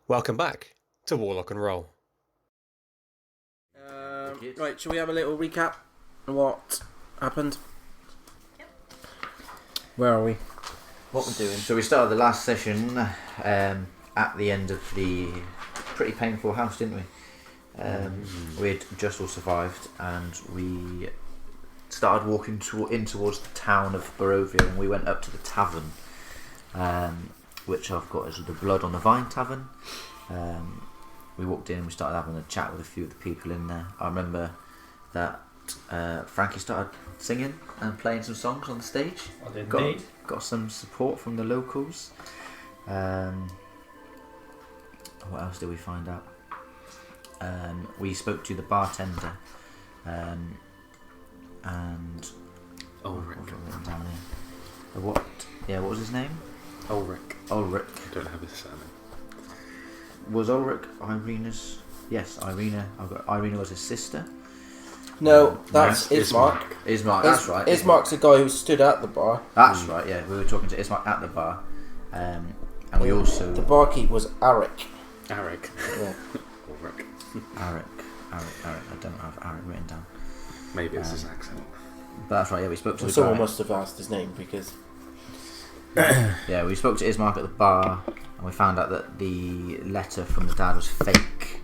Welcome back to Warlock and Roll. Right, shall we have a little recap of what happened? Yep. Where are we? What we're doing. So we started the last session at the end of the pretty painful house, didn't we? We had just all survived, and we started walking in towards the town of Barovia, and we went up to the tavern, which I've got as the Blood on the Vine Tavern. We walked in and we started having a chat with a few of the people in there. I remember that Frankie started singing and playing some songs on the stage. I did Got some support from the locals. What else did we find out? We spoke to the bartender, and Ulrich. what was it written down there? What? Yeah, what was his name? Ulrich. Ulrich. I don't have his surname. Was Ulrich Irina's? Yes, Irina. Irina was his sister. No, that's Ismark. Ismark. Ismark, that's right. Ismark's the guy who stood at the bar. That's right. Yeah, we were talking to Ismark at the bar, and we also The barkeep was Arik. Arik. Yeah. Ulrich. Arik. I don't have Arik written down. Maybe it's his accent. But that's right. Yeah, we spoke to Well, the someone guy. must have asked his name because Yeah, we spoke to Ismark at the bar, and we found out that the letter from the dad was fake.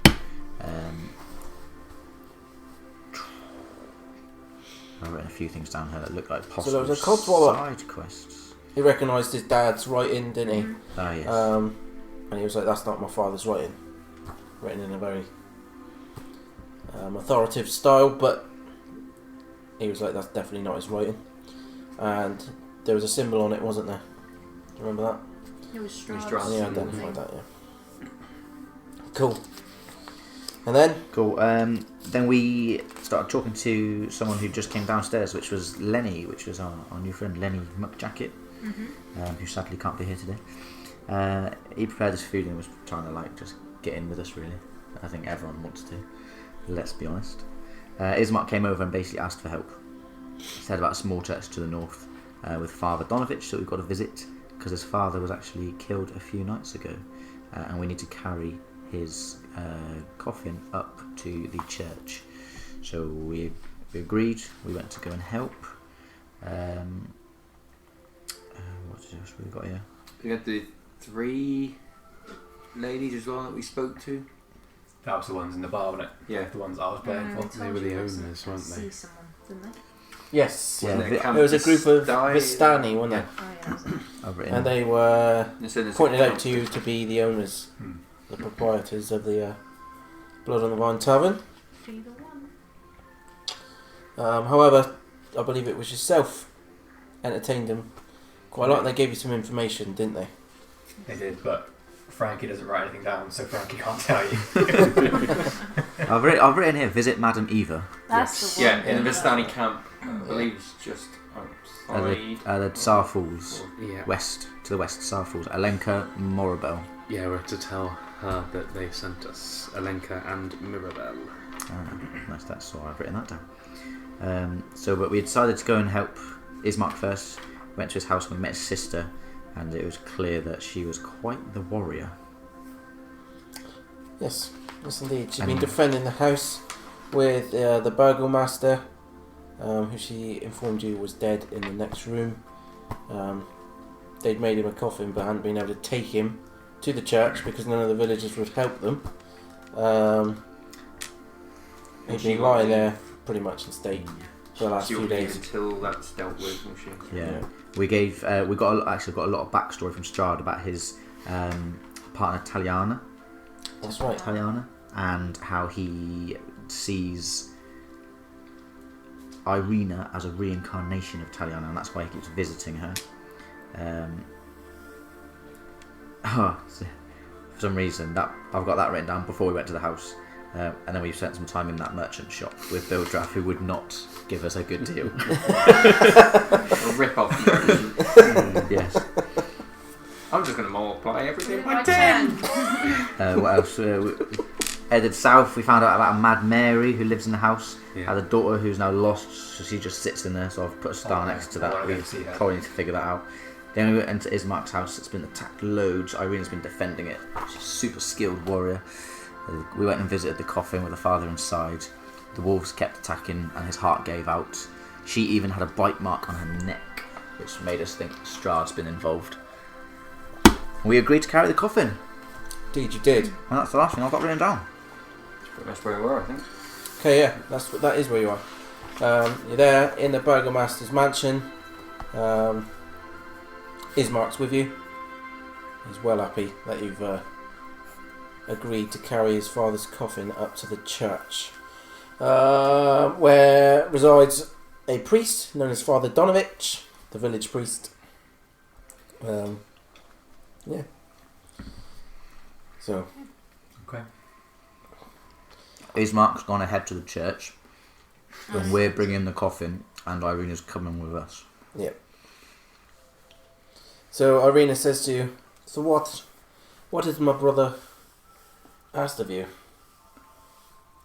I've written a few things down here that look like possible there was a codswallop. side quests. he recognised his dad's writing, didn't he? Ah, yes. And he was like, "That's not my father's writing." Written in a very authoritative style, but he was like, "That's definitely not his writing." And there was a symbol on it, wasn't there? Do you remember that? It was Strahd. Strahd. Yeah, I identified that. Yeah. Cool. And then Cool. Then we started talking to someone who just came downstairs, which was Lenny, which was our new friend Lenny Muckjacket, who sadly can't be here today. He prepared his food and was trying to just get in with us. Really, I think everyone wants to. Let's be honest. Ismark came over and basically asked for help. He said about a small church to the north with Father Donovich that we've got to visit because his father was actually killed a few nights ago, and we need to carry his coffin up to the church. So we agreed. We went to go and help. What else we got here? We had the 3 ladies as well that we spoke to. That was the ones in the bar, wasn't it? Yeah. The ones I was playing for. They were the owners, weren't they? See someone, didn't they? yes, Yeah, Wasn't it there was a group of Campus Vistani, wasn't there? Oh yeah, was it? I've written. And they were There's pointed a out to you to be the owners, Hmm. the proprietors of the Blood on the Vine Tavern. Be the one. However, I believe it was yourself entertained them quite a lot, and they gave you some information, didn't they? They did, but Frankie doesn't write anything down, so Frankie can't tell you. I've written here. Visit Madam Eva. That's the Yeah, one. in the Vistani camp, I believe it's just outside. The Tsar Falls. Yeah. West to the west, Tsar Falls. Alenka Morabel. Yeah, we're to tell her that they sent us Alenka and Mirabelle. Nice, that's all. I've written that down. But we decided to go and help Ismark first. Went to his house and we met his sister, and it was clear that she was quite the warrior. Yes, indeed. She'd been defending the house with the burgomaster, who she informed you was dead in the next room. They'd made him a coffin but hadn't been able to take him to the church because none of the villagers would help them. He'd been lying there pretty much in state for the last She'll few leave days. until that's dealt with, will she? Yeah. We got a lot of backstory from Strahd about his partner Taliana. That's right. Taliana, and how he sees Irina as a reincarnation of Taliana, and that's why he keeps visiting her. For some reason, that I've got that written down before we went to the house, and then we spent some time in that merchant shop with Bill Draff, who would not give us a good deal. A rip-off merchant. Yes. I'm just going to multiply everything by By 10! What else? Headed south, we found out about a Mad Mary who lives in the house. Yeah. Had a daughter who's now lost, so she just sits in there. So I've put a star Oh, next to I that. wanna We go see her. probably need to figure that out. Then we went into Ismark's house. It's been attacked loads. Irena's been defending it. She's a super skilled warrior. We went and visited the coffin with the father inside. The wolves kept attacking and his heart gave out. She even had a bite mark on her neck, which made us think Strahd's been involved. We agreed to carry the coffin. Indeed, you did. And that's the last thing I've got written down. That's where we were, I think. Okay, yeah, that is where you are. You're there in the Burgomaster's mansion. Ismark's with you. He's well happy that you've agreed to carry his father's coffin up to the church, where resides a priest known as Father Donovich, the village priest. Yeah. So. Okay. Ismark's gone ahead to the church, and we're bringing the coffin, and Irena's coming with us. Yeah. So Irina says to you, "So what has my brother asked of you?"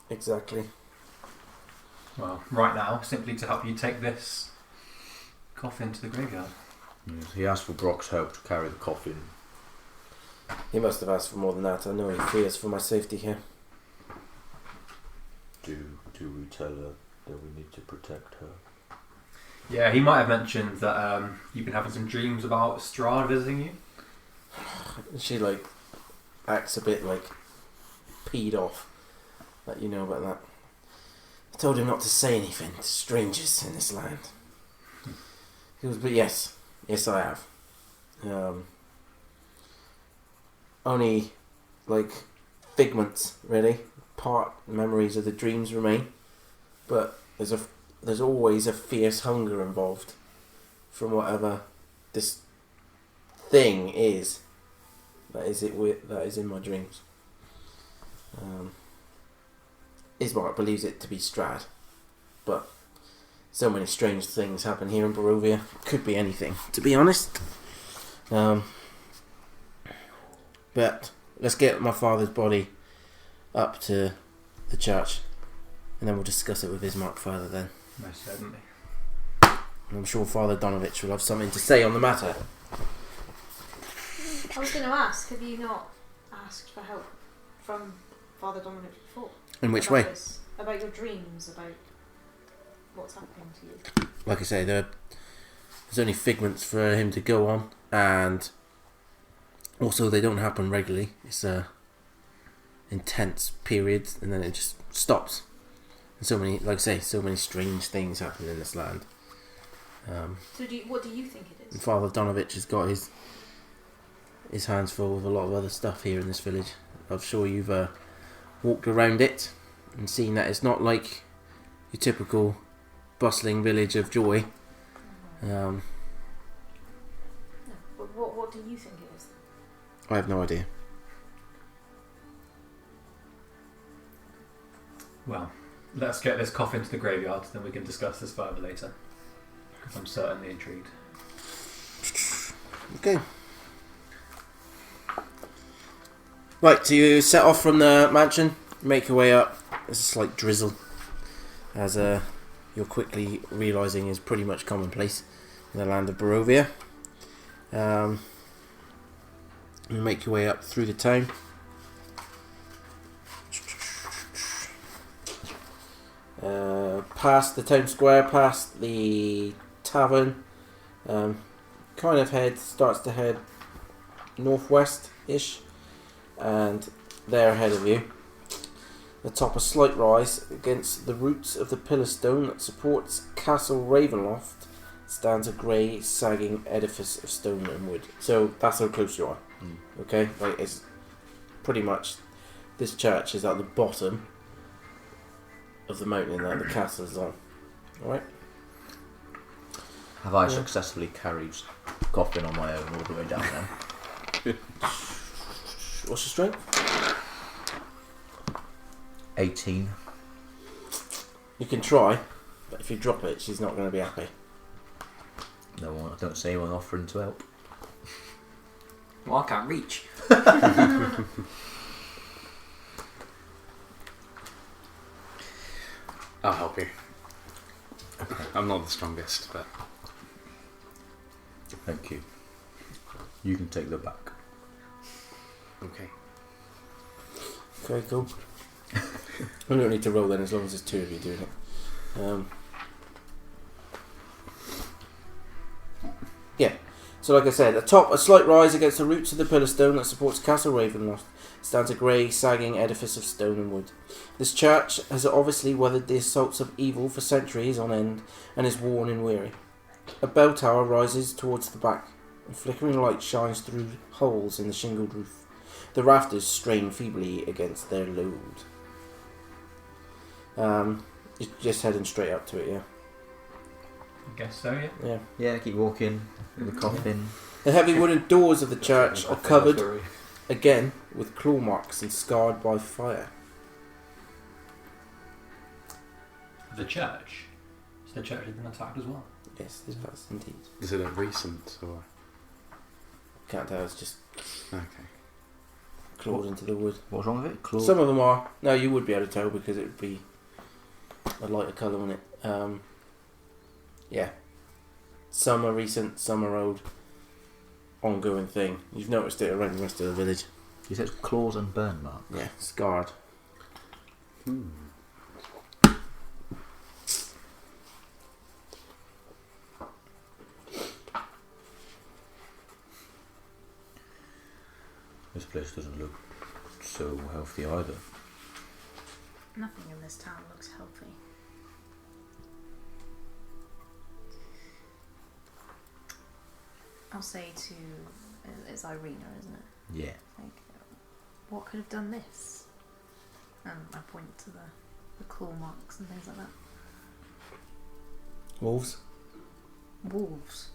Exactly. Well, right now, simply to help you take this coffin to the graveyard. Yes, he asked for Brock's help to carry the coffin. He must have asked for more than that. I know he fears for my safety here. Do we tell her that we need to protect her? Yeah, he might have mentioned that you've been having some dreams about Strahd visiting you. She acts a bit peed off that you know about that. I told him not to say anything to strangers in this land. He was, but yes I have. Only figments really. Part memories of the dreams remain, but there's always a fierce hunger involved from whatever this thing is that is in my dreams. Ismark believes it to be Strahd, but so many strange things happen here in Barovia. Could be anything, to be honest. But let's get my father's body up to the church, and then we'll discuss it with Ismark further then. Most certainly. And I'm sure Father Donovich will have something to say on the matter. I was going to ask, have you not asked for help from Father Donovich before? In which About way? this? About your dreams, about what's happening to you. Like I say, there's only figments for him to go on, and also they don't happen regularly. It's intense periods, and then it just stops. And so many, like I say, so many strange things happen in this land. So what do you think it And is? Father Donovich has got his hands full with a lot of other stuff here in this village. I'm sure you've walked around it and seen that it's not like your typical bustling village of joy. No, but what do you think it is? I have no idea. Well, let's get this coffin to the graveyard, then we can discuss this further later. Because I'm certainly intrigued. Okay. Right, so you set off from the mansion, make your way up. There's a slight drizzle, as you're quickly realising is pretty much commonplace in the land of Barovia. You make your way up through the town. Past the town square, past the tavern. Starts to head northwest-ish, and there ahead of you, atop a slight rise against the roots of the pillar stone that supports Castle Ravenloft, stands a grey, sagging edifice of stone and wood. So that's how close you are. Okay, it's pretty much, this church is at the bottom of the mountain that the castle is on. All right. Have I successfully carried coffin on my own all the way down then? What's your strength? 18. You can try, but if you drop it, she's not going to be happy. No one, I don't see anyone offering to help. Well, I can't reach. I'll help you. I'm not the strongest, but Thank you. You can take the back. Okay. Okay, cool. We don't need to roll then, as long as there's two of you doing it. Yeah. So, like I said, atop a slight rise against the roots of the pillar stone that supports Castle Ravenloft stands a grey, sagging edifice of stone and wood. This church has obviously weathered the assaults of evil for centuries on end and is worn and weary. A bell tower rises towards the back, and flickering light shines through holes in the shingled roof. The rafters strain feebly against their load. You're just heading straight up to it, yeah? I guess so, yeah. Yeah. Yeah, keep walking with the coffin. The heavy wooden doors of the church are covered, again, with claw marks and scarred by fire. The church. So the church has been attacked as well. Yes, this has indeed. Is it a recent or? Can't tell, it's just Okay. clawed into the wood. What's wrong with it? Claw? Some of them are. No, you would be able to tell because it would be a lighter colour on it. Yeah. Some are recent, some are old. Ongoing thing. You've noticed it around the rest of the village. You said claws and burn marks. Yeah, scarred. This place doesn't look so healthy either. Nothing in this town looks healthy. I'll say to... It's Irina, isn't it? Yeah. Like, what could have done this? And I point to the claw marks and things like that. Wolves. Wolves.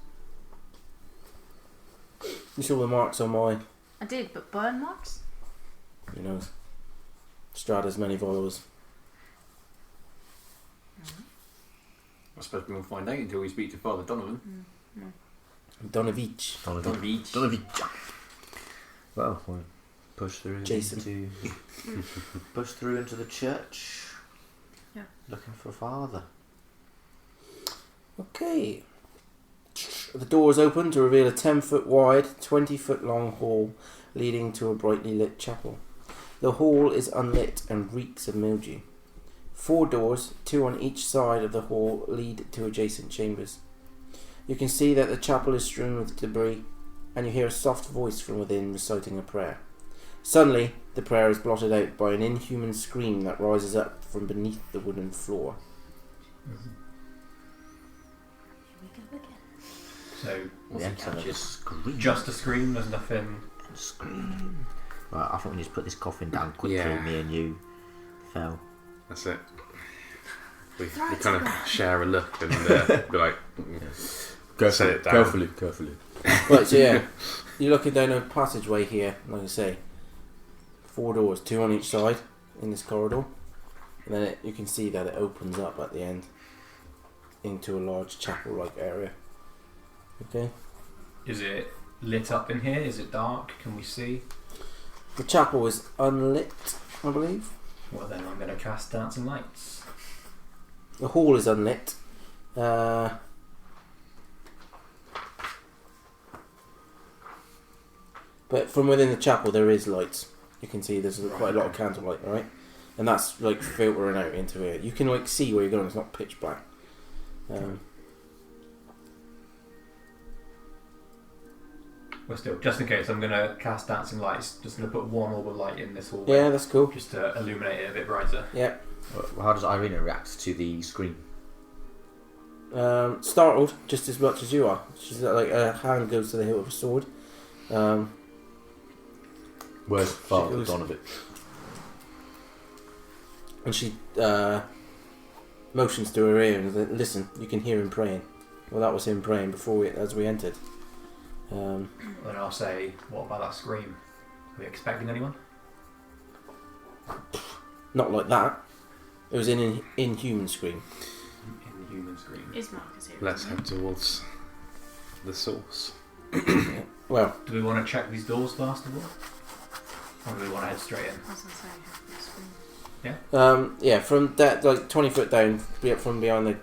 You saw the marks on mine. I did, but burn marks? Who knows? Strahd has many followers. I suppose we won't find out until we speak to Father Donovan. Donovich. Donovich. Well, we'll push through Jason. push through into the church. Yeah. Looking for Father. Okay. The doors open to reveal a 10-foot wide, 20-foot long hall leading to a brightly lit chapel. The hall is unlit and reeks of mildew. 4 doors, 2 on each side of the hall, lead to adjacent chambers. You can see that the chapel is strewn with debris, and you hear a soft voice from within reciting a prayer. Suddenly, the prayer is blotted out by an inhuman scream that rises up from beneath the wooden floor. Here we go again. So, The ensign just scream. just a scream, there's nothing... Scream. Right, I think we just put this coffin down quickly. Yeah. Me and you fell. That's it. We kind of share a look and be like, set it down. Carefully. Right, so yeah, you're looking down a passageway here, like I say. 4 doors, 2 on each side in this corridor. And then you can see that it opens up at the end into a large chapel-like area. Okay. Is it lit up in here? Is it dark? Can we see? The chapel is unlit, I believe. Well then I'm going to cast Dancing Lights. The hall is unlit. But from within the chapel there is lights. You can see there's quite a lot of candlelight, right? And that's like filtering out into here. You can like see where you're going. It's not pitch black. Well, still, just in case, I'm going to cast Dancing Lights. Just going to put one orb of light in this hallway. Yeah, that's cool. Just to illuminate it a bit brighter. Yeah. How does Irina react to the scream? Startled just as much as you are. She's like her hand goes to the hilt of a sword. Where's Father goes- Donovan? And she motions to her ear and says, "Listen, you can hear him praying." Well, that was him praying before as we entered. Then I'll say, what about that scream? Are we expecting anyone? Not like that. It was an inhuman scream. Inhuman scream. Is Marcus here? Let's isn't head towards the source. Well, Do we want to check these doors first of all? Or do we want to head straight in? he? I was going to say, have the screen. yeah, from that like 20 foot down, from behind the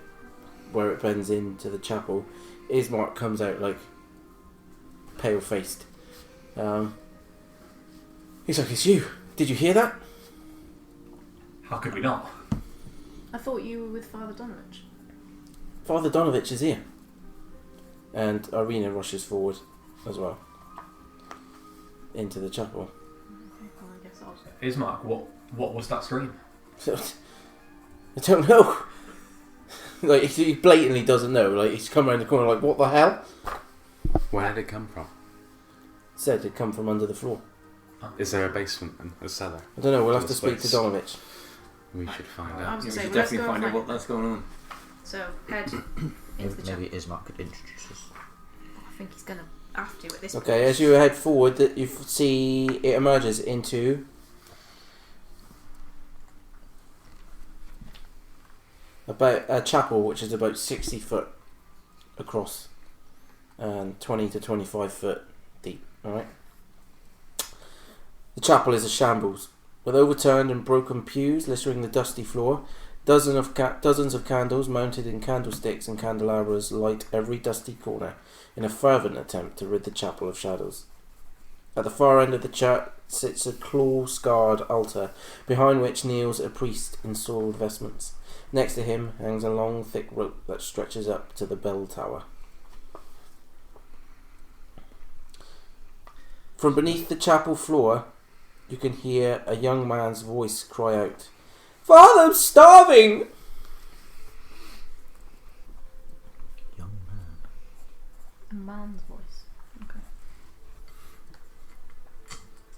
where it bends into the chapel, Ismark comes out like pale faced, He's like, it's you. Did you hear that? How could we not? I thought you were with Father Donovich. Father Donovich is here. And Irina rushes forward as well. Into the chapel. Okay, well, I guess I'll... Ismark, what was that scream? I don't know. Like, he blatantly doesn't know. Like, he's come around the corner like, what the hell? Where did it come from? Said it'd come from under the floor. Is there a basement and a cellar? I don't know, we'll have to The speak to space. Donovich. We should find I out. was Yeah, going to we say, should well, let's definitely go find and out find what that's going on. So, head into the Maybe chapel. Ismark could introduce us. I think he's going to have to at this point. Okay, as you head forward, you see it emerges into about a chapel which is about 60 foot across and 20 to 25 foot deep. Alright? The chapel is a shambles, with overturned and broken pews littering the dusty floor. Dozens of candles mounted in candlesticks and candelabras light every dusty corner in a fervent attempt to rid the chapel of shadows. At the far end of the church sits a claw-scarred altar, behind which kneels a priest in soiled vestments. Next to him hangs a long, thick rope that stretches up to the bell tower. From beneath the chapel floor, you can hear a young man's voice cry out, "Father, I'm starving!" Young man. A man's voice. Okay.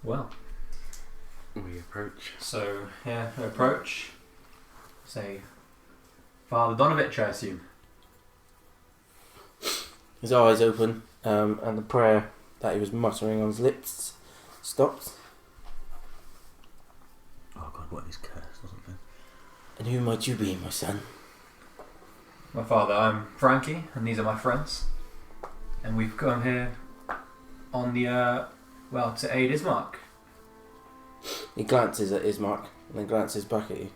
Well, We approach. so yeah, we approach. Say, Father Donovich, I assume. His eyes open, and the prayer that he was muttering on his lips stops. Oh god, what is cursed or something? And who might you be, my son? My father, I'm Frankie, and these are my friends. And we've come here on the, to aid Ismark. He glances at Ismark, and then glances back at you.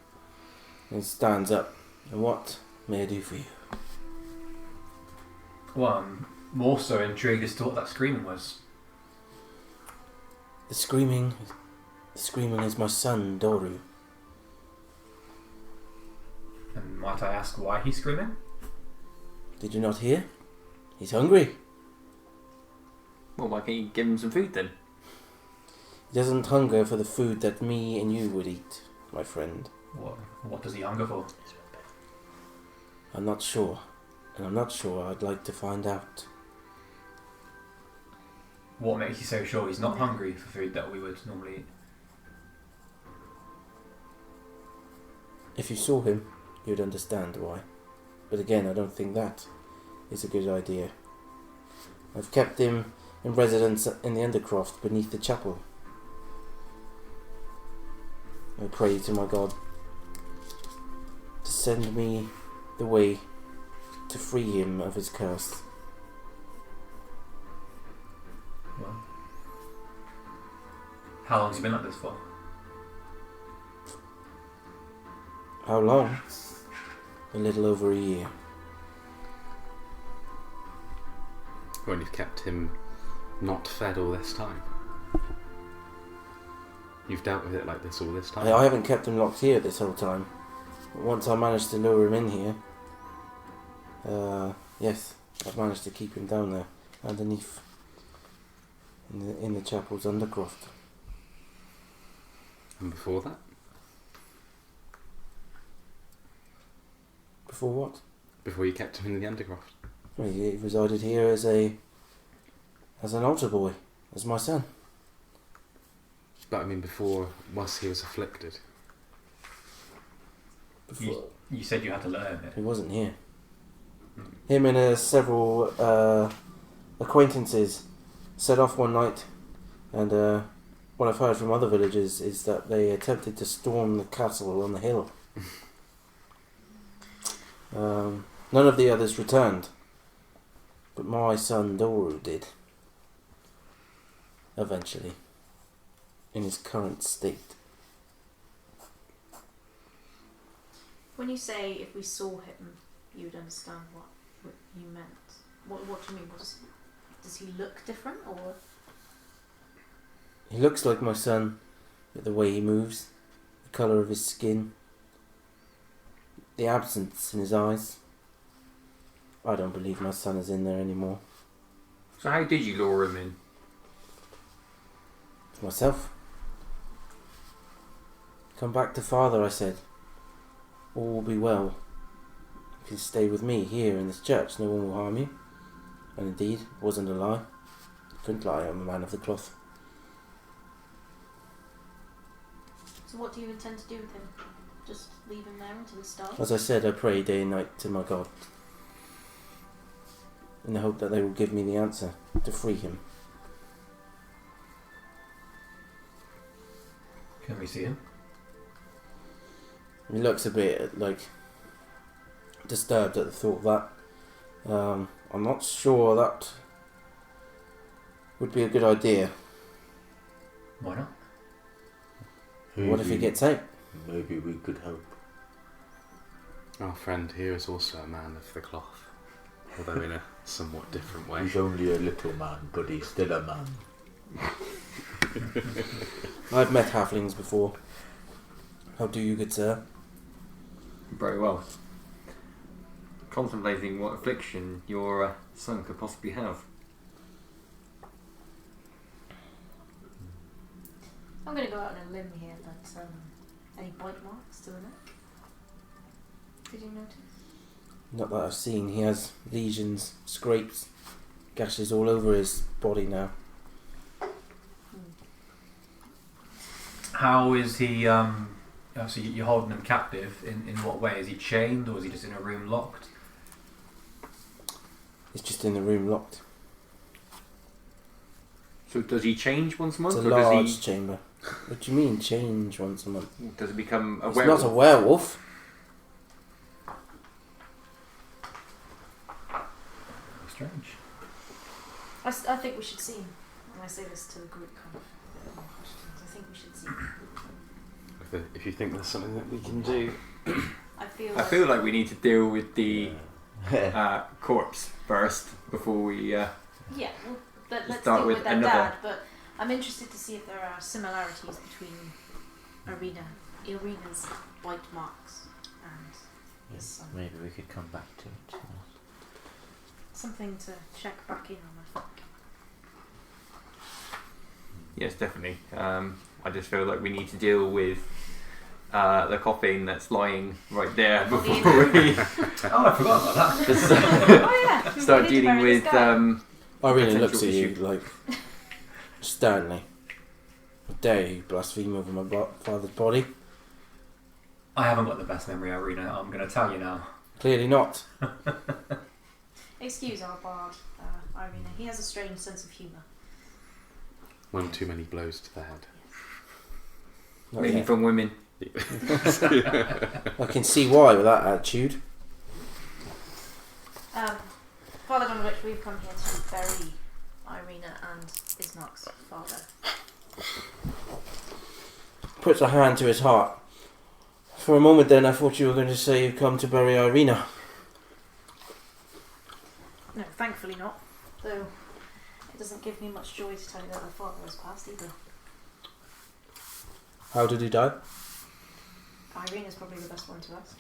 And stands up. And what may I do for you? Well, I'm more so intrigued as to what that screaming was. The screaming is my son, Doru. And might I ask why he's screaming? Did you not hear? He's hungry. Well, why can't you give him some food then? He doesn't hunger for the food that me and you would eat, my friend. What does he hunger for? I'm not sure. And I'm not sure I'd like to find out. What makes you so sure he's not hungry for food that we would normally eat? If you saw him, you'd understand why. But again, I don't think that is a good idea. I've kept him in residence in the Undercroft beneath the chapel. I pray to my God to send me the way to free him of his curse. Well, how long has he been like this for? How long? A little over a year. When you've kept him not fed all this time. You've dealt with it like this all this time. I haven't kept him locked here this whole time. But once I managed to lure him in here, yes, I've managed to keep him down there, underneath, in the chapel's undercroft. And before that? Before what? Before you kept him in the Undercroft. Well, he resided here as an altar boy, as my son. But I mean before, whilst he was afflicted. Before You said you had to learn it. he wasn't here. Him and several acquaintances set off one night, and what I've heard from other villagers is that they attempted to storm the castle on the hill. None of the others returned, but my son Doru did. Eventually, in his current state. When you say if we saw him, you would understand what you meant. What do you mean? Does he look different, or? He looks like my son, with the way he moves, the colour of his skin, the absence in his eyes. I don't believe my son is in there anymore. So how did you lure him in? For myself. Come back to father, I said. All will be well. You can stay with me here in this church. No one will harm you. And indeed, it wasn't a lie. I couldn't lie. I'm a man of the cloth. So what do you intend to do with him? Just leave him there until the start? As I said, I pray day and night to my God, in the hope that they will give me the answer to free him. Can we see him? He looks a bit like disturbed at the thought of that. I'm not sure that would be a good idea. Why not? What if he gets out? Maybe we could help. Our friend here is also a man of the cloth, although in a somewhat different way. He's only a little man, but he's still a man. I've met halflings before. How do you, good sir? Very well. Contemplating what affliction your son could possibly have. I'm going to go out on a limb here, but any bite marks to the neck? Did you notice? Not that I've seen. He has lesions, scrapes, gashes all over his body now. How is he? So you're holding him captive. In what way? Is he chained, or is he just in a room locked? He's just in the room locked. So does he change once a month? It's a or large does chamber. What do you mean, change once a month? he does he become a He's werewolf? not a werewolf. Strange. I think we should see him. And I say this to the group, kind of a bit more questions. I think we should see him. If you think there's something that we can do, I feel like we need to deal with the corpse first before we. Yeah, well, let's Start deal with with that another- dad, but I'm interested to see if there are similarities between Irina's bite marks and his son. Maybe we could come back to it. Something to check back in on, I think. Yes, definitely. I just feel like we need to deal with the coffin that's lying right there Oh, before we Oh, I forgot about that. just, Oh yeah, we start need to dealing bury this with. guy. Irene looks at you issue. like sternly. How dare you blaspheme over my father's body? I haven't got the best memory, Irina. I'm going to tell you now. Clearly not. Excuse our bard, Irina. He has a strange sense of humour. one too many blows to the head. Not Mainly yet. from women. I can see why with that attitude. Father Donovich, we've come here to bury Irina and Ismark's father. Puts a hand to his heart. For a moment then I thought you were going to say you've come to bury Irina. No, thankfully not. Though it doesn't give me much joy to tell you that her father has passed either. How did he die? Irina's probably the best one to ask.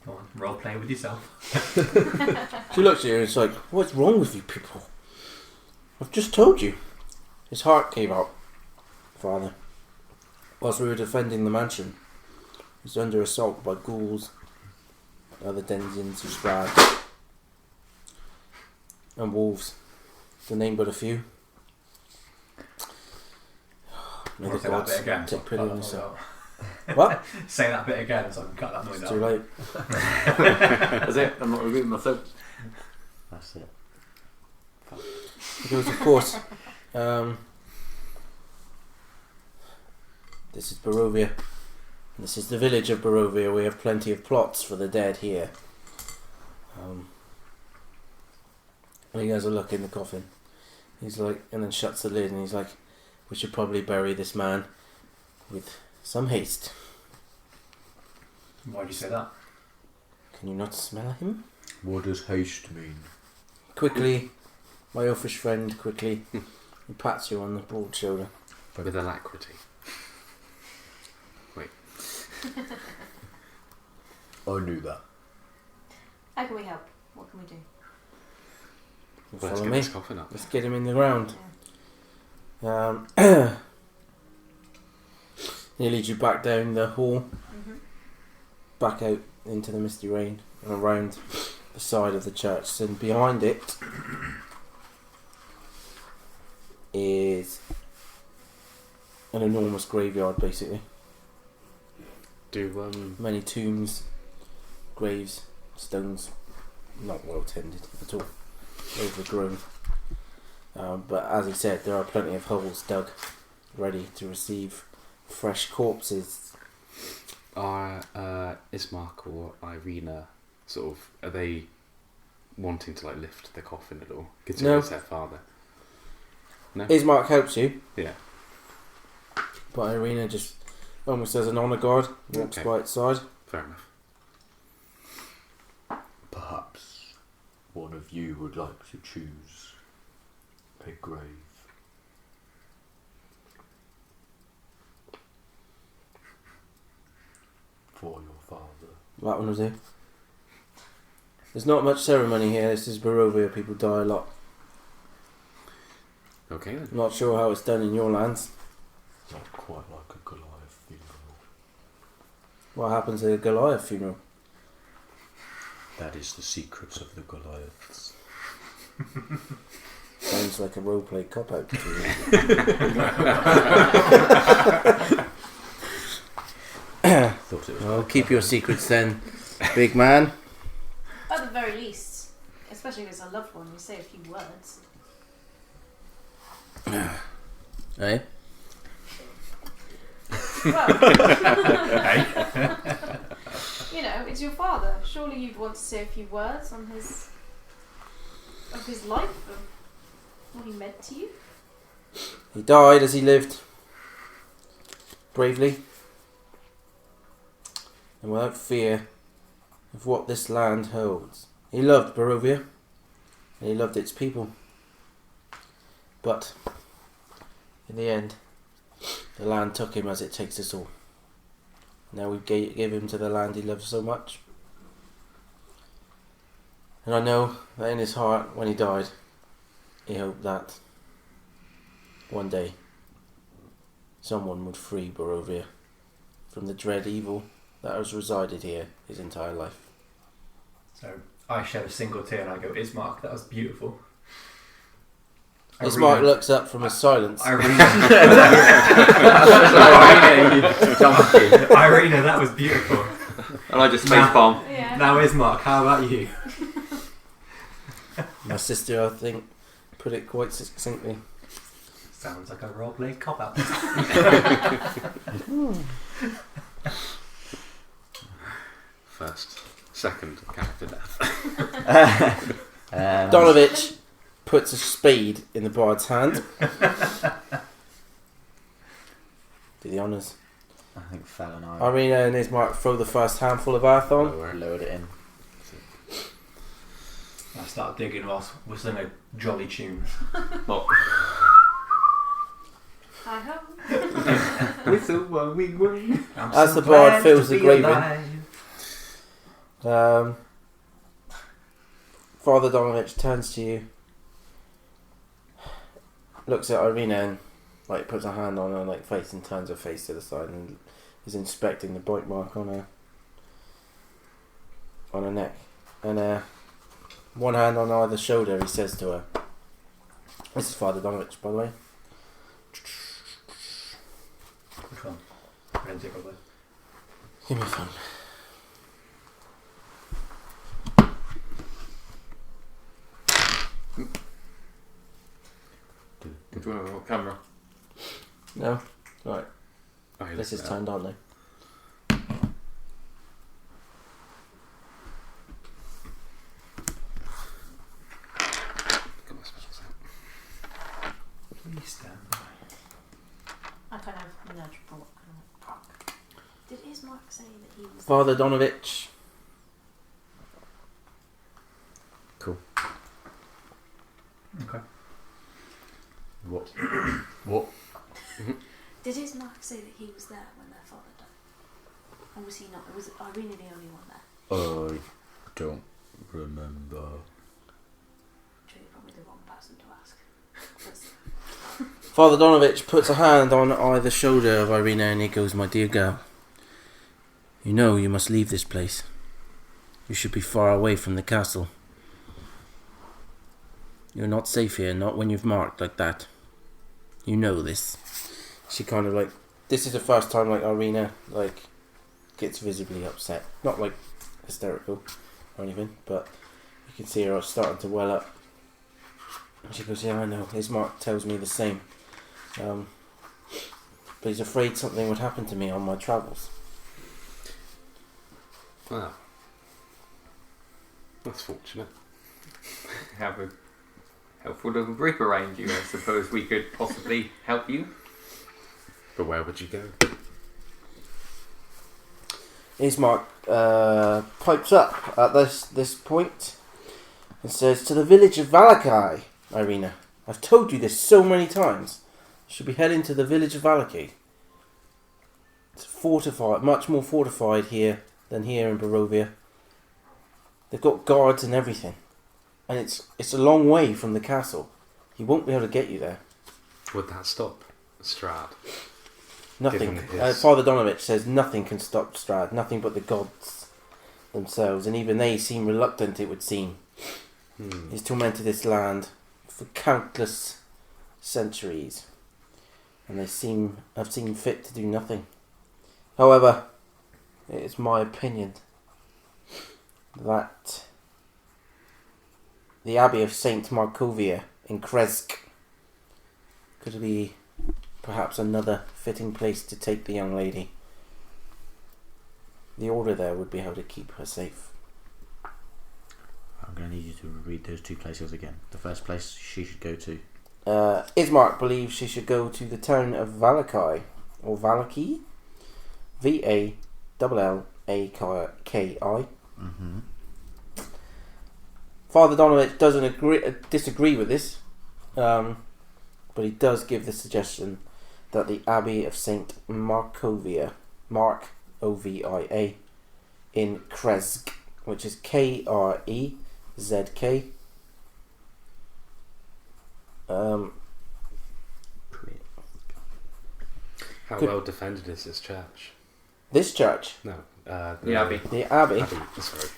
Go on, role play with yourself. She looks at you and it's like, what's wrong with you people? I've just told you. His heart gave out, father. Whilst we were defending the mansion, he was under assault by ghouls, other denizens of Strahd, and wolves, to name but a few. May the Say that gods bit again. take pity Cut on that noise yourself. out. What? Say that bit again so I can cut that noise It's out. too late. That's it. I'm not repeating myself. That's it. Because of course, this is Barovia. This is the village of Barovia. We have plenty of plots for the dead here. And he has a look in the coffin. He's like, and then shuts the lid and he's like, we should probably bury this man with some haste. Why do you say that? Can you not smell him? What does haste mean? Quickly, my elfish friend, quickly. He pats you on the broad shoulder. With alacrity. I knew that. How can we help? What can we do? Well, let's Follow get me. this coffin up. Let's get him in the ground. He leads you back down the hall, Mm-hmm. back out into the misty rain, and around the side of the church. And behind it is an enormous graveyard, basically. Many tombs, graves, stones, not well tended at all, overgrown. But as he said, there are plenty of hovels dug, ready to receive fresh corpses. Are Ismark or Irina sort of, are they wanting to like lift the coffin at all? Considering it's their father. No? Ismark helps you, Yeah. but Irina just almost as an honour guard, walks Okay. by its side. Fair enough. Perhaps one of you would like to choose a grave. For your father. That one will do. There's not much ceremony here. This is Barovia. People die a lot. Okay then. I'm not sure how it's done in your lands. Not quite like a Goliath funeral. What happens at a Goliath funeral? That is the secret of the Goliaths. Sounds like a roleplay cop-out. Thought it was. Well, keep your secrets then, big man. At the very least, especially if it's a loved one, we say a few words. Eh? Well, you know, it's your father. Surely you'd want to say a few words on his life, of what he meant to you. He died as he lived, bravely, and without fear of what this land holds. He loved Barovia, and he loved its people. But in the end, the land took him as it takes us all. Now we give him to the land he loves so much. And I know that in his heart, when he died, he hoped that one day someone would free Barovia from the dread evil that has resided here his entire life. So I shed a single tear and I go, Ismark, that was beautiful. Ismark looks up from his silence. Irina, that was beautiful. And I just face bomb. Yeah. Now Ismark, how about you? My sister, I think, put it quite succinctly. Sounds like a roleplay cop-out. First, second character death. Donovich puts a spade in the bard's hand. Do the honours. I think Fel and I Irina and Ismark throw the first handful of earth on. lowered it in. I start digging whilst whistling a jolly tune. Well, Hi ho. whistle while we win. As the bard fills the grave in, Father Donovich turns to you, looks at Irina and like puts a hand on her like face and turns her face to the side and is inspecting the bite mark on her neck. And one hand on either shoulder, he says to her, "This is Father Donovich, by the way." Which one? I didn't take all those. Give me a phone. Do you want a camera? No? Right. Oh, he This looks is it up. turned on now. Get my spells out. Please stand by. I kind of nudge Brock. Brock. Did Ismark say that he was... Father Donovich. Okay. What What? Did Ismark say that he was there when their father died? Or was he not? Was Irina the only one there? I don't remember. Sure, you're probably the wrong person to ask. Father Donovich puts a hand on either shoulder of Irina and he goes, "My dear girl, you know you must leave this place. You should be far away from the castle. You're not safe here, not when you've marked like that. You know this." She kind of like, this is the first time like Irina like gets visibly upset. Not like hysterical or anything, but you can see her starting to well up. And she goes, "Yeah, I know. Ismark tells me the same. But he's afraid something would happen to me on my travels." Wow. That's fortunate. Have a helpful little group around you. I suppose we could possibly help you. But where would you go? Ismark pipes up at this point and says, "To the village of Valakai, Irina. I've told you this so many times. You should be heading to the village of Valakai. It's fortified, much more fortified here than here in Barovia. They've got guards and everything. And it's a long way from the castle. He won't be able to get you there." Would that stop Strahd? Nothing. Given his- Father Donovich says nothing can stop Strahd. Nothing but the gods themselves. And even they seem reluctant, it would seem. He's tormented this land for countless centuries. And they have seen fit to do nothing. However, it is my opinion that the Abbey of Saint Markovia in Kresk could be perhaps another fitting place to take the young lady. The order there would be able to keep her safe. I'm going to need you to read those two places again. The first place she should go to. Ismark believes she should go to the town of Valakai, or Valaki, Vallaki. Mm-hmm. Father Donovich doesn't disagree with this, but he does give the suggestion that the Abbey of Saint Markovia, Mark Ovia, in Kresk, which is Krezk. How Could- well defended is this church? This church, No. The Abbey. the Abbey. Sorry.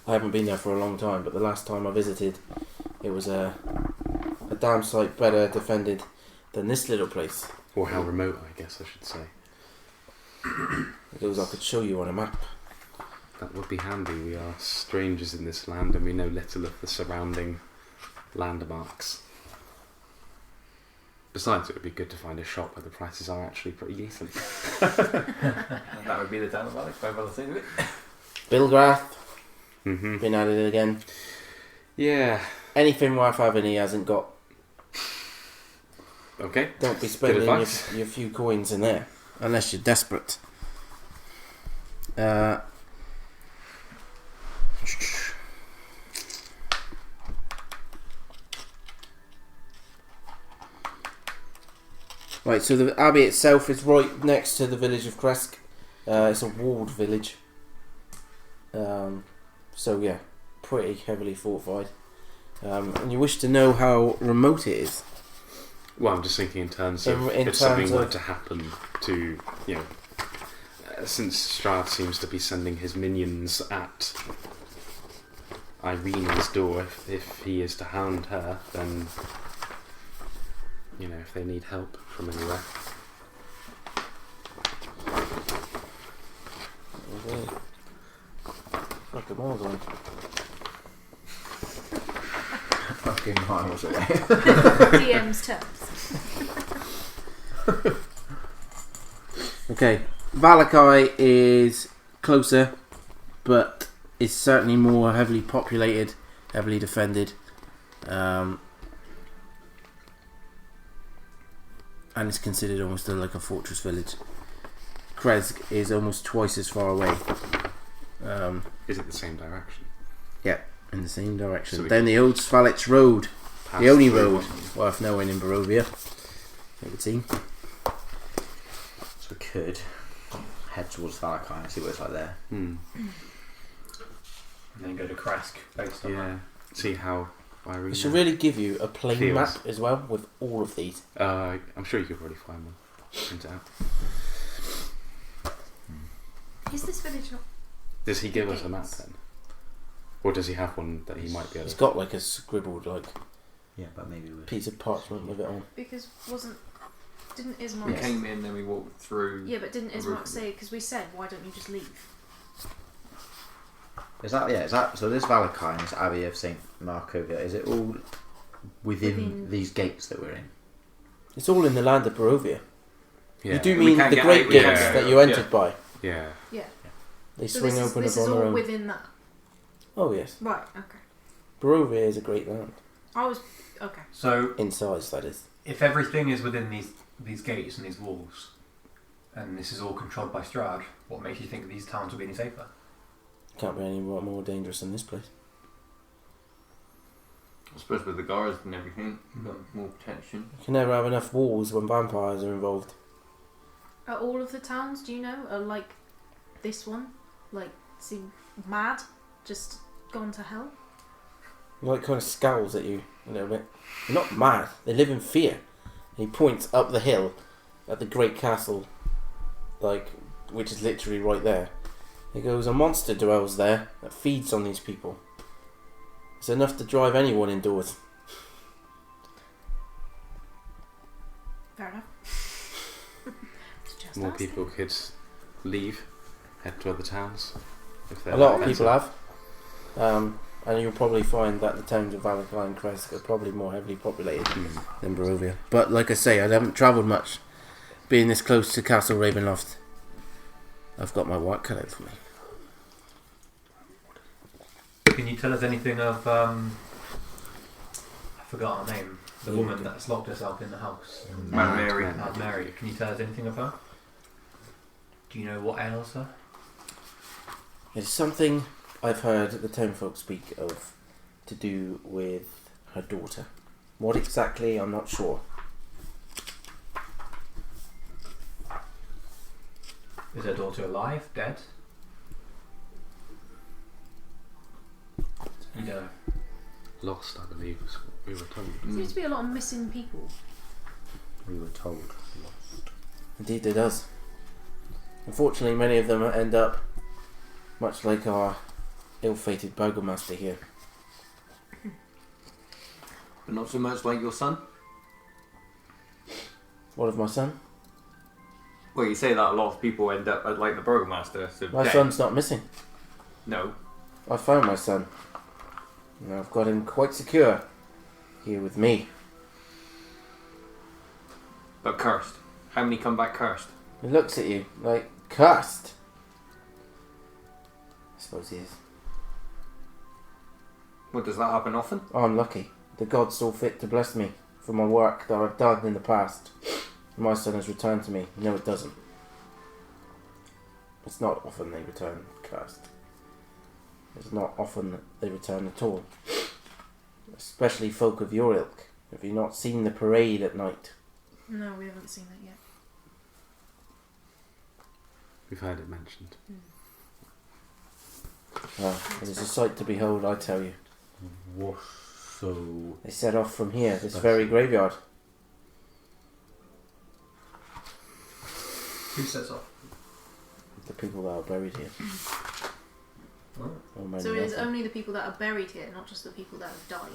I haven't been there for a long time, but the last time I visited, it was a damn sight better defended than this little place. Or how remote, I guess I should say. It was I could show you on a map. That would be handy. We are strangers in this land and we know little of the surrounding landmarks. Besides, it would be good to find a shop where the prices are actually pretty decent. That would be the town of Alex, by the thing of it. Bilgrath, Mm-hmm. been at it again. Yeah. Anything worth having he hasn't got. Okay. Don't be spending advice. your few coins in there, unless you're desperate. Right, so the abbey itself is right next to the village of Kresk. It's a walled village. So yeah, pretty heavily fortified. And you wish to know how remote it is. Well, I'm just thinking in terms of In if something terms were of- to happen to, since Strahd seems to be sending his minions at Irina's door, if he is to hound her, then, if they need help from anywhere. Fucking miles away. Fucking miles away. DM's terms. Okay, Valakai is closer, but is certainly more heavily populated, heavily defended, and it's considered almost like a fortress village. Kresk is almost twice as far away. Is it the same direction? In the same direction. So we Then the old Svalich Road pass The only through road one. worth knowing in Barovia, it would seem. So we could head towards Valakine and see what it's like there. And then go to Krask based on Yeah. See how Irina. It should really give you a plain Feels. map as well with all of these. I'm sure you could probably find one. Print it out. Is this village not? Does he give us a map then? Or does he have one that he might be able It's to... got like a scribbled like Yeah, but maybe we piece of parchment with it on. Because didn't We Ismark? came in, then we walked through. Yeah, but didn't the Ismark roof. say? Because we said, why don't you just leave? Is that so? This Valakine, this Abbey of Saint Markovia, is it all within these gates that we're in? It's all in the land of Barovia. Yeah. You do We mean can't the get great out, gates yeah. that you entered by. Yeah. Yeah. They So swing this open is upon all their own. within that. Oh yes, Right. Okay. Barovia is a great land. I was okay. So In size, that is. if everything is within these gates and these walls, and this is all controlled by Strahd, what makes you think these towns will be any safer? Can't be any more dangerous than this place. I suppose with the guards and everything, you've got more protection. You can never have enough walls when vampires are involved. Are all of the towns, do you know, are like this one? Like, seem mad? Just gone to hell? He like kind of scowls at you a little bit. They're not mad. They live in fear. And he points up the hill at the great castle, like, which is literally right there. He goes, a monster dwells there that feeds on these people. It's enough to drive anyone indoors. Fair enough. It's just More us people could leave, head to other towns. If they're A lot of better. people have. And you'll probably find that the towns of Valakine and Kresk are probably more heavily populated than Barovia. But like I say, I haven't travelled much. Being this close to Castle Ravenloft, I've got my work cut out for me. Can you tell us anything of I forgot her name, the woman that's locked herself in the house? Mad Mary. Mad Mary. Can you tell us anything of her? Do you know what ails her? It's something I've heard the townfolk speak of to do with her daughter. What exactly, I'm not sure. Is her daughter alive? Dead? You don't know. Lost, I believe, is what we were told. There seems to be a lot of missing people. We were told. Indeed there does. Unfortunately, many of them end up much like our ill-fated burgomaster here. But not so much like your son? What of my son? Well, you say that a lot of people end up like the burgomaster. So My dead. son's not missing. No. I found my son. And I've got him quite secure here with me. But cursed. How many come back cursed? He looks at you like, cursed. I suppose he is. Well, does that happen often? I'm lucky. The gods saw fit to bless me for my work that I've done in the past. My son has returned to me. No, it doesn't. It's not often they return cursed. It's not often they return at all. Especially folk of your ilk. Have you not seen the parade at night? No, we haven't seen it yet. We've heard it mentioned. It is a sight to behold, I tell you. What so? They set off from here, this very graveyard. Who sets off? The people that are buried here. Oh. Or many So it is of them. only the people that are buried here, not just the people that have died.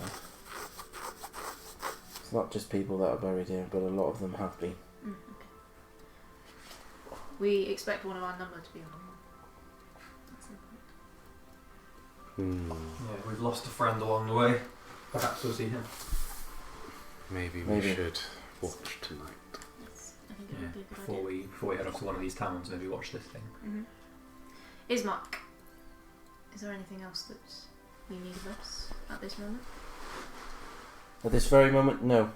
It's not just people that are buried here, but a lot of them have been. Okay. We expect one of our number to be on. Yeah, we've lost a friend along the way. Perhaps we'll see him. Maybe we Maybe. should watch tonight. Yes, I think it Yeah, would be a good before we head off to one of these towns, maybe watch this thing. idea. Ismark, is there anything else that you need of us at this moment? At this very moment, no.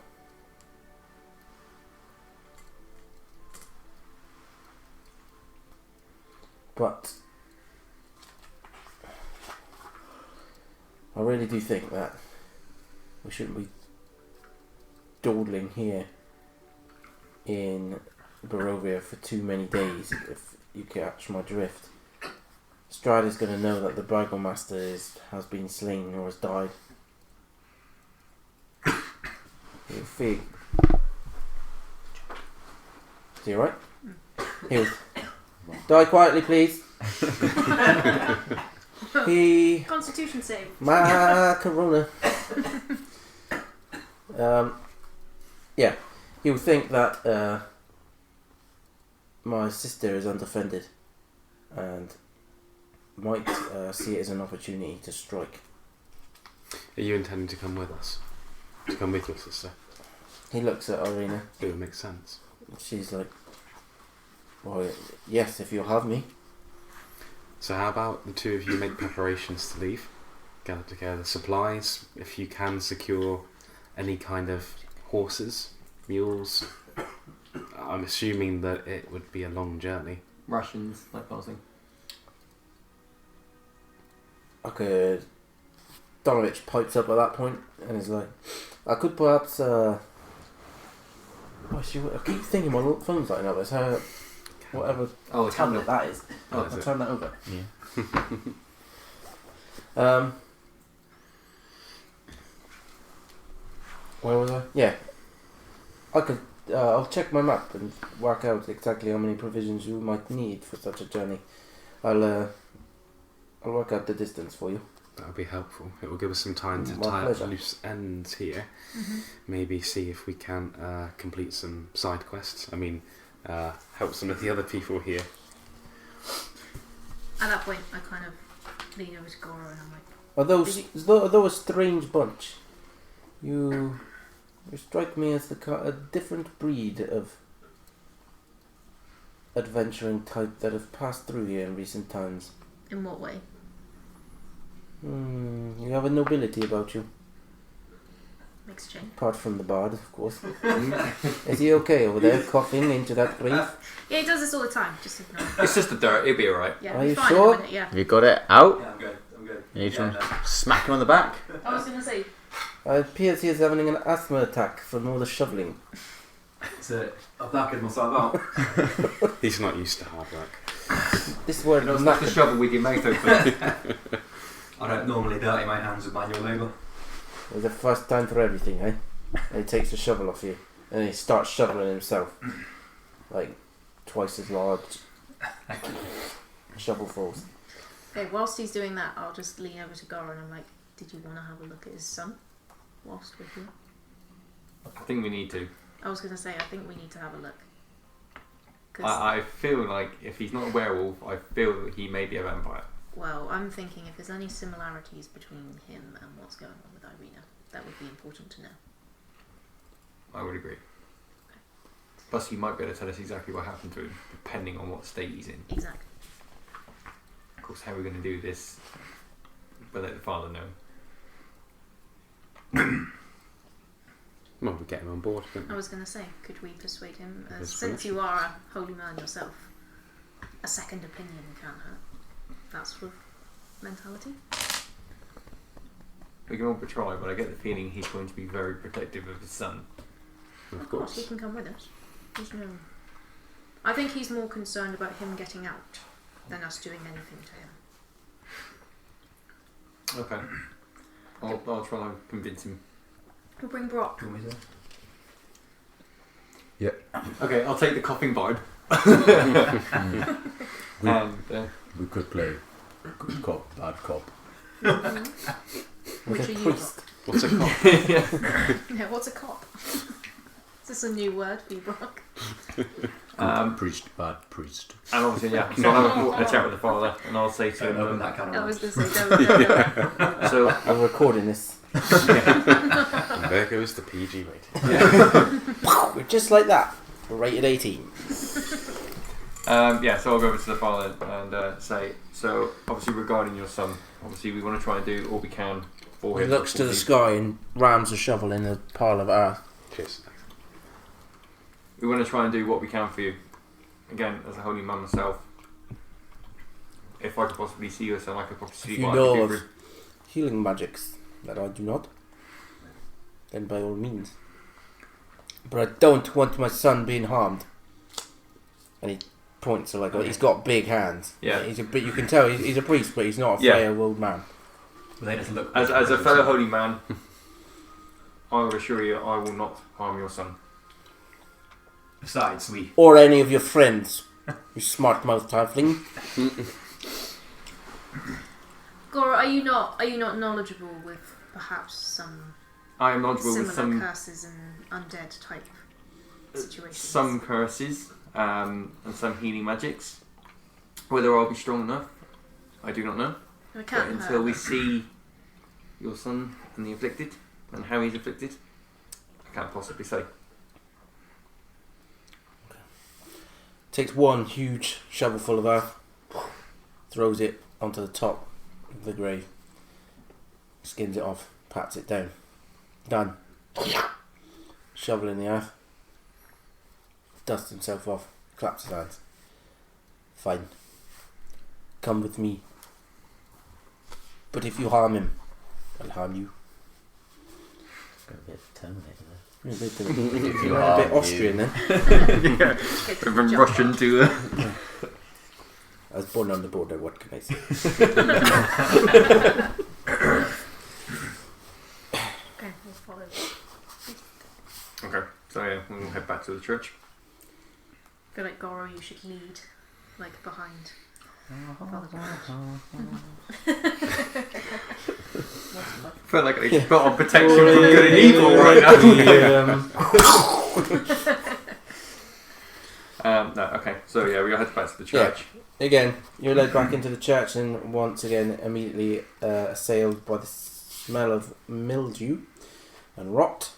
But I really do think that we shouldn't be dawdling here in Barovia for too many days, if you catch my drift. Strahd is going to know that the Burgomaster has been slain or has died. He'll feel... Is he alright? He'll... Die quietly, please. He... Constitution save. Macarona. Yeah, he would think that my sister is undefended and might see it as an opportunity to strike. Are you intending to come with us? To come with your sister? He looks at Irina. It would make sense. She's like, well, yes, if you'll have me. So how about the two of you make preparations to leave? Gather together supplies, if you can secure any kind of horses, mules. I'm assuming that it would be a long journey. Rations, that kind of thing. Okay, Donovich pipes up at that point and is like, I could perhaps, I keep thinking my phone's lighting up. It's her, whatever Oh, tablet that is. Oh, I'll is it? turn that over. Yeah. Where was I? Yeah. I could, I'll check my map and work out exactly how many provisions you might need for such a journey. I'll work out the distance for you. That would be helpful. It will give us some time to My tie pleasure. up loose ends here. Mm-hmm. Maybe see if we can complete some side quests. I mean, help some of the other people here. At that point, I kind of lean over to Goro and I'm like, Although a strange bunch, you strike me as a different breed of adventuring type that have passed through here in recent times. in what way? You have a nobility about you, Makes change. apart from the bard, of course. Is he okay over there, coughing into that grave? Yeah, he does this all the time. Just ignore it. It's just the dirt, it'll be alright. Yeah, Are he's you fine sure? in a minute, yeah. Have you got it out? Yeah, I'm good. You need to smack him on the back. I was gonna say, It appears he is having an asthma attack from all the shoveling. So I've knackered myself out. He's not used to hard work. This word It's is not not the shovel with your mouth open. I don't normally dirty my hands with manual labour. It's the first time for everything, eh? And he takes the shovel off you, and he starts shoveling himself, like twice as large shovelfuls. okay, whilst he's doing that, I'll just lean over to Goro and I'm like, did you want to have a look at his son? Whilst we're here? I think we need to. I was gonna say, I think we need to have a look. 'Cause, I feel like if he's not a werewolf, I feel that he may be a vampire. well, I'm thinking if there's any similarities between him and what's going on with Irina, that would be important to know. I would agree. Plus, he might be able to tell us exactly what happened to him, depending on what state he's in. Exactly. Of course, how are we going to do this? We'll let the father know. Well, we'll get him on board, don't I we? was going to say, could we persuade him, His since you are a holy man yourself, a second opinion can't hurt. That sort of mentality. We can all try, but I get the feeling he's going to be very protective of his son. Of He course. can come with us. There's no... I think he's more concerned about him getting out than us doing anything to him. Okay. I'll try and convince him. We'll bring Brock. Do you want me to? Okay, I'll take the coughing bard. We, And we could play good cop, bad cop. Which are you? Brock? What's a cop? Yeah, what's a cop? Is this a new word for you, Brock? Priest, bad priest. and obviously, yeah. So I'll have a chat with the father, and I'll say to Don't open him. that kind I of was worms. going to say, no. So I'm recording this. And there goes the PG rating. We're just like that. We're rated 18. yeah, so I'll go over to the father and say, so obviously regarding your son, obviously we want to try and do all we can for He him. looks to the sky and rams a shovel in a pile of earth. Cheers. We want to try and do what we can for you. Again, as a holy man myself, if I could possibly see your son, I could possibly If see you what I know could do of for him. healing magics that I do not, then by all means. but I don't want my son being harmed. And he points to he's got big hands. Yeah. You can tell he's a priest, but he's not a frail old man. But they just look. As a fellow holy man, I will assure you, I will not harm your son. Besides, or any of your friends, you smart-mouthed halfling. Gora, are you not knowledgeable with perhaps some I am knowledgeable similar with some curses and undead type situations? some curses and some healing magics. Whether I'll be strong enough, I do not know. I But can't until we see your son and the afflicted and how he's afflicted, I can't possibly say. Takes one huge shovelful of earth, throws it onto the top of the grave, skins it off, pats it down. Done. Shovel in the earth, dusts himself off, claps his hands. Fine. Come with me. But if you harm him, I'll harm you. Got a bit Terminator there. You're a bit Austrian then. From Russian to... I was born on the border, what can I say? Okay, we'll follow. Okay, so yeah, we'll head back to the church. I feel like Goro, you should lead, behind. I feel like I need to put on protection from good and evil right now. No, okay, so yeah, we'll head back to the church. Again, you're led back into the church and once again immediately assailed by the smell of mildew and rot.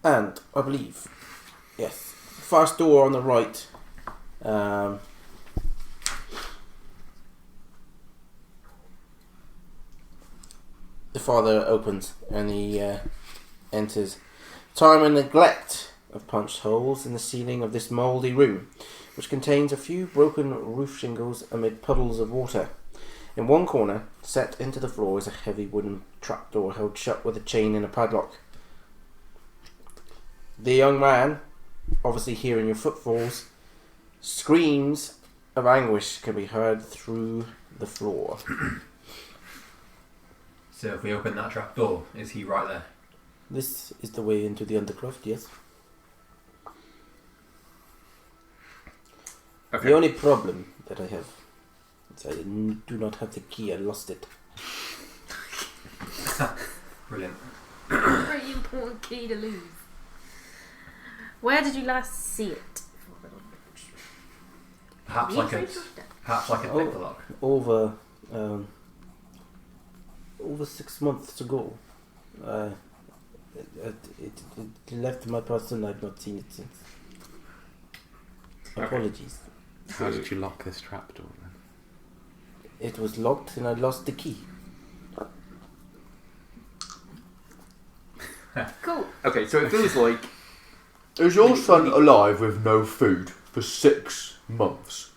And I believe, yes, the first door on the right, the father opens and he enters. Time and neglect have punched holes in the ceiling of this mouldy room, which contains a few broken roof shingles amid puddles of water. In one corner, set into the floor, is a heavy wooden trapdoor held shut with a chain and a padlock. The young man, obviously hearing your footfalls, screams of anguish can be heard through the floor. So if we open that trap door, is he right there? This is the way into the undercroft, yes. Okay. The only problem that I have is I do not have the key. I lost it. Brilliant. Very important key to lose. Where did you last see it? Perhaps like a pick the lock. Over 6 months ago. It left my person. I've not seen it since. Okay. Apologies. How did you lock this trapdoor then? It was locked and I lost the key. Cool. Okay, so it feels like... Is your son alive with no food for 6 months?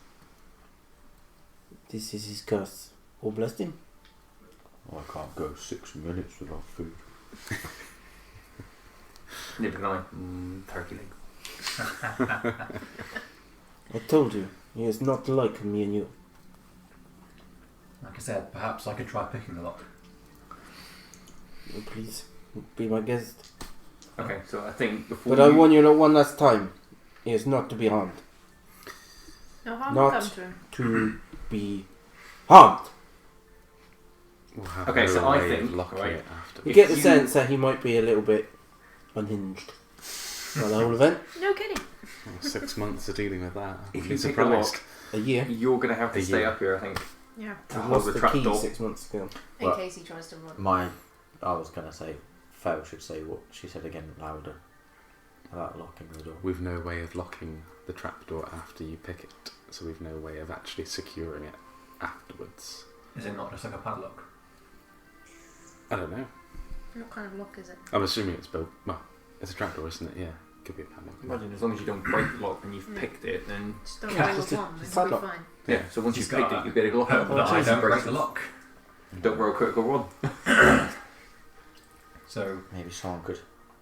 This is his curse. Oh, bless him. I can't go 6 minutes without food. Neither can I. Turkey leg. I told you, he is not like me and you. Like I said, perhaps I could try picking the lock. Oh, please, be my guest. Okay, so I think before But I warn you one last time, he is not to be harmed. No harm Not will come to him. To be harmed. We'll have Okay, so I way of think, locking right, it after. You If get the you- sense that he might be a little bit unhinged by the whole event. No kidding. Well, 6 months of dealing with that. If I'd you be pick a surprised. lock, A year. you're going to have to A stay year. up here, I think, Yeah. to I hold lost the the trap key door. 6 months ago. In Well, case he tries to run. I was going to say, Fel should say what she said again louder about locking the door. We've no way of locking the trapdoor after you pick it, so we've no way of actually securing it afterwards. Is it not just like a padlock? I don't know. What kind of lock is it? I'm assuming it's built. Well, it's a trapdoor, isn't it? Yeah, could be a padlock. Imagine as long as you don't break the lock and you've picked it, then... Just don't Yeah, roll just with a one. It's will be padlock. fine. Yeah, so once She's you've picked got it, you better lock Hope it. that I don't break the lock. Don't roll a critical rod. So Maybe someone could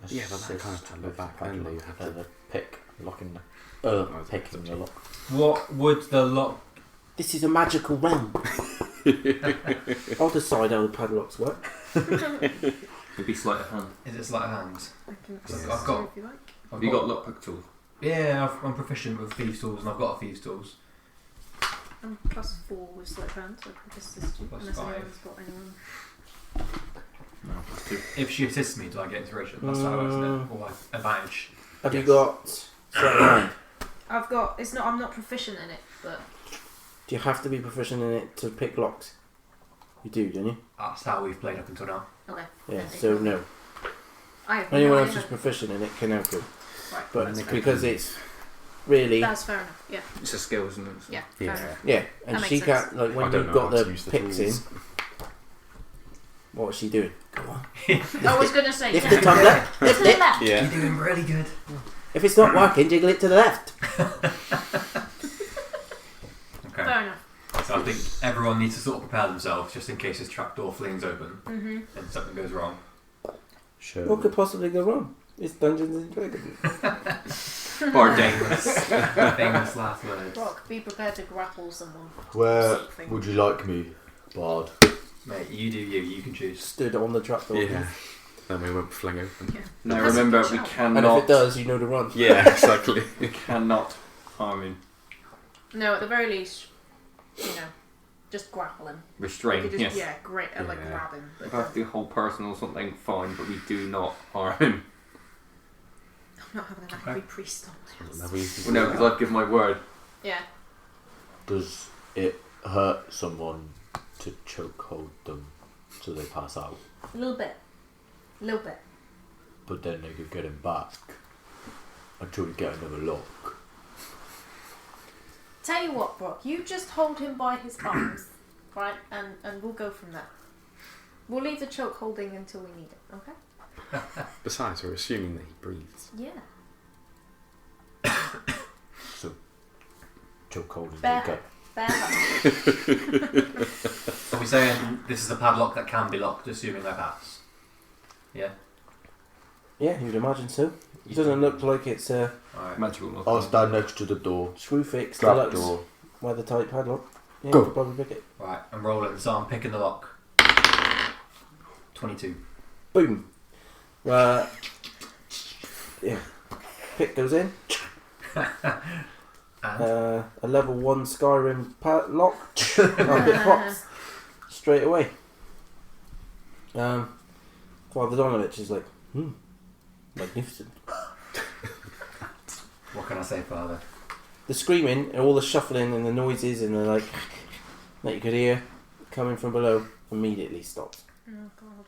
Yeah, but that kind of had the back end. You have to. The pick locking picking the lock. What would the lock? This is a magical realm. I'll decide how the padlocks work. It'd be sleight of hand. Is it sleight of hand? I can Yeah. I've got- if you like. Have you got lockpick tools? Yeah, I'm proficient with thieves' tools, and I've got a thieves' tools. I'm +4 with sleight of hand, so I can assist you. Plus Unless 5. anyone's got anyone. No, +2. If she assists me, do I get inspiration? That's how it works, isn't it? Or like advantage. Have you Yes. got sleight of hand? I've got. It's not. I'm not proficient in it, but Do you have to be proficient in it to pick locks? You do, don't you? That's how we've played up until now. okay. Yeah. So no. I have Anyone no else who's idea. proficient in it can help you. Right. But that's fair. because it's really That's fair enough. Yeah. It's a skill, isn't it? So- Yeah. Yeah. Fair enough. yeah, and That she makes can't sense. like I when don't you've know got how to the use the picks in. tools. What's she doing? Go on. I was gonna say. Lift yeah. the tongue left. Lift To the it. left. Yeah. You're doing really good. If it's not working, jiggle it to the left. Okay. Fair enough. So I think everyone needs to sort of prepare themselves just in case this trapdoor flings open Mhm. and something goes wrong. Sure. What could possibly go wrong? It's Dungeons and Dragons. Bardamus. Famous last words. Brock, be prepared to grapple someone. Where Something. would you like me, Bard? Mate, you do you. You can choose. Stood on the trapdoor. Yeah. Then we won't fling open. Now That's a remember, good we shout. And if cannot. it does, you know to run. Yeah, exactly. We cannot harm him. No, at the very least, you know, just grapple him. You Restrain. could just, Yes. yeah, great, like Yeah. grab him. But If I have to hold person or something, fine, but we do not harm him. I'm not having an angry priest on my No, ass. we- Well, no, because I've given my word. Yeah. Does it hurt someone to chokehold them so they pass out? A little bit. A little bit. But then they could get him back until we get another lock. Tell you what, Brock, you just hold him by his arms, right? And we'll go from there. We'll leave the choke holding until we need it, okay? Besides, we're assuming that he breathes. Yeah. So chokehold is Bear okay. Bear hug. Are we saying this is a padlock that can be locked, assuming I pass? Yeah. Yeah, you'd imagine so. It doesn't look like it's a Alright. Magical lock. I'll stand next to the door. screw fix Trap deluxe door. weather tight padlock. Yeah, Go. you could probably pick it. Right, I'm rolling, so I'm picking the lock. 22. Boom. Yeah. Pick goes in. And A level 1 Skyrim lock. It pops straight away. Father Donovich is like, magnificent. what can I say, Father? The screaming and all the shuffling and the noises and the like that you could hear coming from below immediately stops. Oh, God.